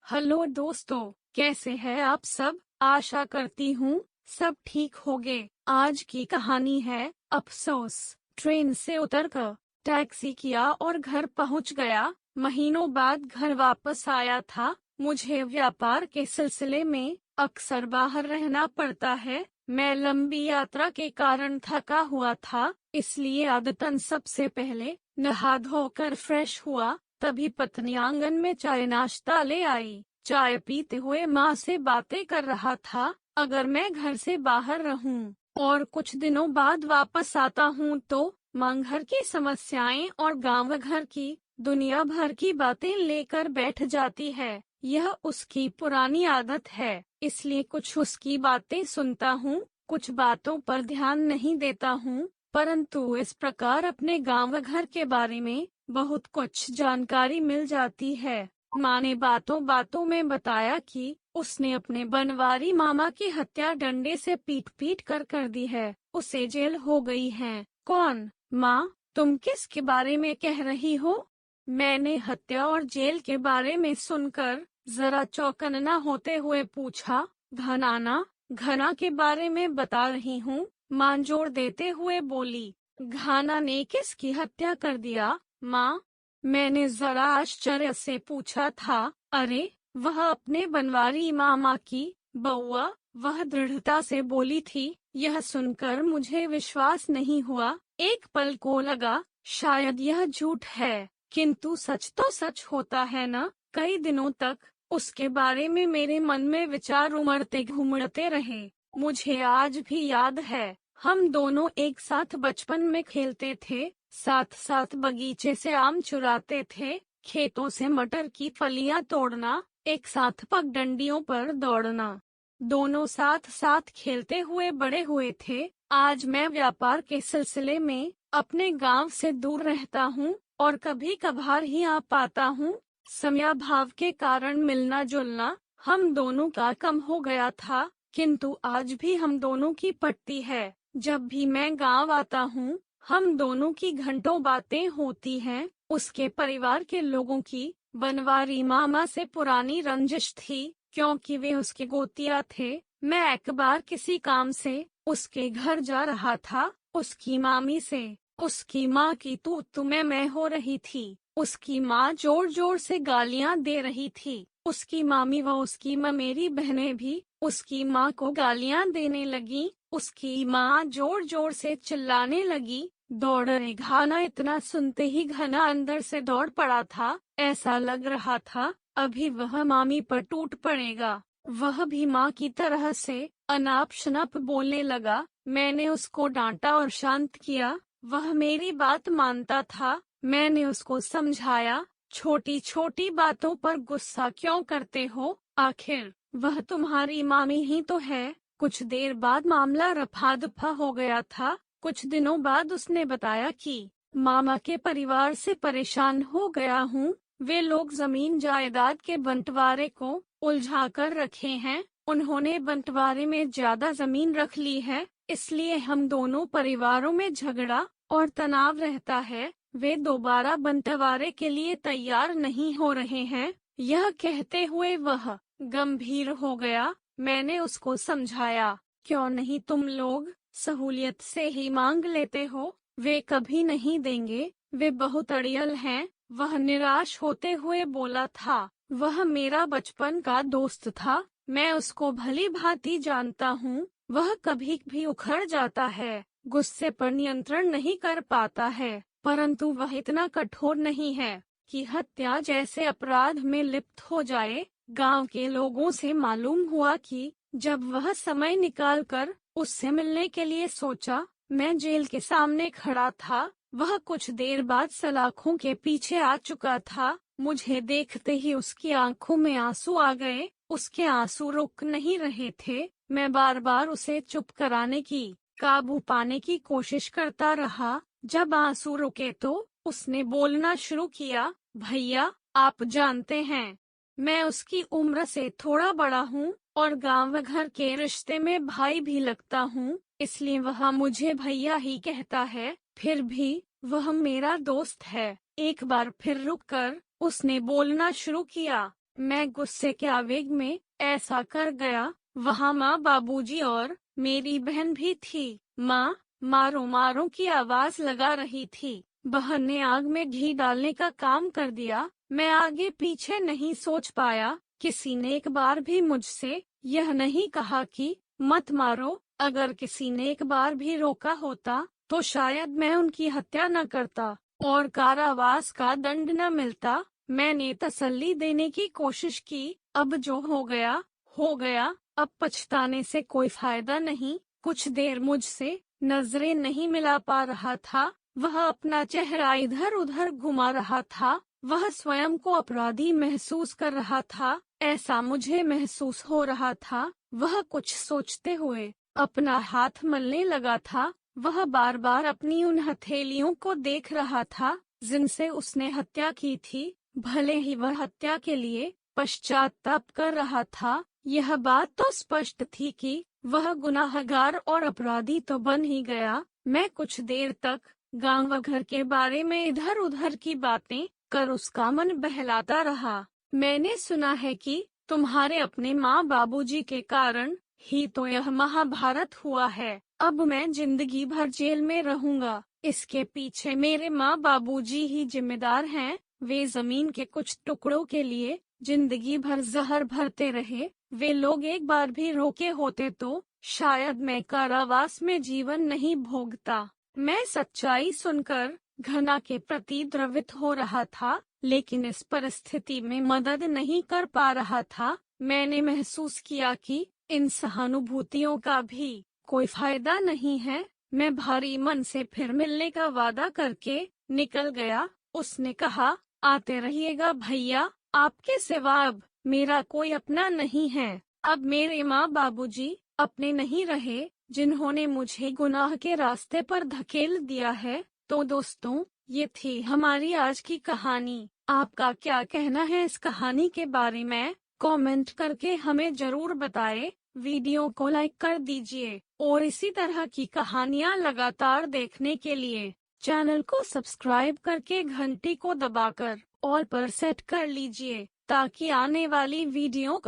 Hello दोस्तों, कैसे हैं आप सब। आशा करती हूँ सब ठीक होंगे। आज की कहानी है अफसोस। ट्रेन से उतरकर टैक्सी किया और घर पहुँच गया। महीनों बाद घर वापस आया था। मुझे व्यापार के सिलसिले में अक्सर बाहर रहना पड़ता है। मैं लंबी यात्रा के कारण थका हुआ था, इसलिए आदतन सबसे पहले नहा धोकर फ्रेश हुआ। तभी पत्नी आंगन में चाय नाश्ता ले आई। चाय पीते हुए माँ से बातें कर रहा था। अगर मैं घर से बाहर रहूं और कुछ दिनों बाद वापस आता हूँ तो माँ घर की समस्याएं और गांव घर की दुनिया भर की बातें लेकर बैठ जाती है। यह उसकी पुरानी आदत है, इसलिए कुछ उसकी बातें सुनता हूँ, कुछ बातों पर ध्यान नहीं देता हूँ। परंतु इस प्रकार अपने गांव घर के बारे में बहुत कुछ जानकारी मिल जाती है। माँ ने बातों बातों में बताया कि उसने अपने बनवारी मामा की हत्या डंडे से पीट पीट कर दी है। उसे जेल हो गई है। कौन? माँ, तुम किसके बारे में कह रही हो? मैंने हत्या और जेल के बारे में सुनकर जरा चौकन्ना होते हुए पूछा। घनाना, घना के बारे में बता रही हूँ, माँ जोर देते हुए बोली। घाना ने किसकी हत्या कर दिया माँ? मैंने जरा आश्चर्य से पूछा था। अरे, वह अपने बनवारी मामा की बउआ, वह दृढ़ता से बोली थी। यह सुनकर मुझे विश्वास नहीं हुआ। एक पल को लगा शायद यह झूठ है, किंतु सच तो सच होता है ना। कई दिनों तक उसके बारे में मेरे मन में विचार उमड़ते घूमते रहे। मुझे आज भी याद है, हम दोनों एक साथ बचपन में खेलते थे, साथ साथ बगीचे से आम चुराते थे, खेतों से मटर की फलियां तोड़ना, एक साथ पगडंडियों पर दौड़ना। दोनों साथ साथ खेलते हुए बड़े हुए थे। आज मैं व्यापार के सिलसिले में अपने गांव से दूर रहता हूँ और कभी कभार ही आ पाता हूँ। समयाभाव के कारण मिलना जुलना हम दोनों का कम हो गया था, किंतु आज भी हम दोनों की पटती है। जब भी मैं गांव आता हूँ, हम दोनों की घंटों बातें होती हैं। उसके परिवार के लोगों की बनवारी मामा से पुरानी रंजिश थी, क्योंकि वे उसके गोतिया थे। मैं एक बार किसी काम से उसके घर जा रहा था। उसकी मामी से उसकी माँ की तू मैं हो रही थी। उसकी माँ जोर जोर से गालियाँ दे रही थी। उसकी मामी व उसकी ममेरी बहनें भी उसकी माँ को गालियाँ देने लगी। उसकी माँ जोर जोर से चिल्लाने लगी। दौड़ रे घाना। इतना सुनते ही घना अंदर से दौड़ पड़ा था। ऐसा लग रहा था अभी वह मामी पर टूट पड़ेगा। वह भी माँ की तरह से अनाप शनाप बोलने लगा। मैंने उसको डांटा और शांत किया। वह मेरी बात मानता था। मैंने उसको समझाया, छोटी छोटी बातों पर गुस्सा क्यों करते हो, आखिर वह तुम्हारी मामी ही तो है। कुछ देर बाद मामला रफा दफा हो गया था। कुछ दिनों बाद उसने बताया कि मामा के परिवार से परेशान हो गया हूँ। वे लोग जमीन जायदाद के बंटवारे को उलझा कर रखे हैं। उन्होंने बंटवारे में ज्यादा जमीन रख ली है, इसलिए हम दोनों परिवारों में झगड़ा और तनाव रहता है। वे दोबारा बंटवारे के लिए तैयार नहीं हो रहे हैं। यह कहते हुए वह गंभीर हो गया। मैंने उसको समझाया, क्यों नहीं तुम लोग सहूलियत से ही मांग लेते हो। वे कभी नहीं देंगे, वे बहुत अड़ियल हैं। वह निराश होते हुए बोला था। वह मेरा बचपन का दोस्त था, मैं उसको भली भांति जानता हूँ। वह कभी भी उखड़ जाता है, गुस्से पर नियंत्रण नहीं कर पाता है, परंतु वह इतना कठोर नहीं है कि हत्या जैसे अपराध में लिप्त हो जाए। गांव के लोगों से मालूम हुआ कि जब वह समय निकालकर उससे मिलने के लिए सोचा, मैं जेल के सामने खड़ा था। वह कुछ देर बाद सलाखों के पीछे आ चुका था। मुझे देखते ही उसकी आंखों में आंसू आ गए। उसके आंसू रुक नहीं रहे थे। मैं बार बार उसे चुप कराने की, काबू पाने की कोशिश करता रहा। जब आंसू रुके तो उसने बोलना शुरू किया। भैया, आप जानते हैं, मैं उसकी उम्र से थोड़ा बड़ा हूँ और गांव घर के रिश्ते में भाई भी लगता हूँ, इसलिए वह मुझे भैया ही कहता है। फिर भी वह मेरा दोस्त है। एक बार फिर रुककर उसने बोलना शुरू किया। मैं गुस्से के आवेग में ऐसा कर गया। वहाँ माँ, बाबूजी और मेरी बहन भी थी। माँ मारो मारो की आवाज लगा रही थी। बहन ने आग में घी डालने का काम कर दिया। मैं आगे पीछे नहीं सोच पाया। किसी ने एक बार भी मुझसे यह नहीं कहा कि मत मारो। अगर किसी ने एक बार भी रोका होता तो शायद मैं उनकी हत्या न करता और कारावास का दंड न मिलता। मैंने तसल्ली देने की कोशिश की, अब जो हो गया हो गया, अब पछताने से कोई फायदा नहीं। कुछ देर मुझसे नजरें नहीं मिला पा रहा था। वह अपना चेहरा इधर उधर घुमा रहा था। वह स्वयं को अपराधी महसूस कर रहा था, ऐसा मुझे महसूस हो रहा था। वह कुछ सोचते हुए अपना हाथ मलने लगा था। वह बार बार अपनी उन हथेलियों को देख रहा था जिनसे उसने हत्या की थी। भले ही वह हत्या के लिए पश्चाताप कर रहा था, यह बात तो स्पष्ट थी कि वह गुनाहगार और अपराधी तो बन ही गया। मैं कुछ देर तक गांव व घर के बारे में इधर उधर की बातें कर उसका मन बहलाता रहा। मैंने सुना है कि तुम्हारे अपने माँ बाबूजी के कारण ही तो यह महाभारत हुआ है। अब मैं जिंदगी भर जेल में रहूंगा। इसके पीछे मेरे माँ बाबूजी ही जिम्मेदार हैं। वे जमीन के कुछ टुकड़ों के लिए जिंदगी भर जहर भरते रहे। वे लोग एक बार भी रोके होते तो शायद मैं कारावास में जीवन नहीं भोगता। मैं सच्चाई सुनकर घना के प्रति द्रवित हो रहा था, लेकिन इस परिस्थिति में मदद नहीं कर पा रहा था। मैंने महसूस किया कि इन सहानुभूतियों का भी कोई फायदा नहीं है। मैं भारी मन से फिर मिलने का वादा करके निकल गया। उसने कहा, आते रहिएगा भैया, आपके सिवा अब मेरा कोई अपना नहीं है। अब मेरे माँ बाबूजी अपने नहीं रहे जिन्होंने मुझे गुनाह के रास्ते पर धकेल दिया है। तो दोस्तों, ये थी हमारी आज की कहानी। आपका क्या कहना है इस कहानी के बारे में? कमेंट करके हमें जरूर बताएं। वीडियो को लाइक कर दीजिए और इसी तरह की कहानियाँ लगातार देखने के लिए चैनल को सब्सक्राइब करके घंटी को दबाकर ऑल पर सेट कर लीजिए ताकि आने वाली वीडियो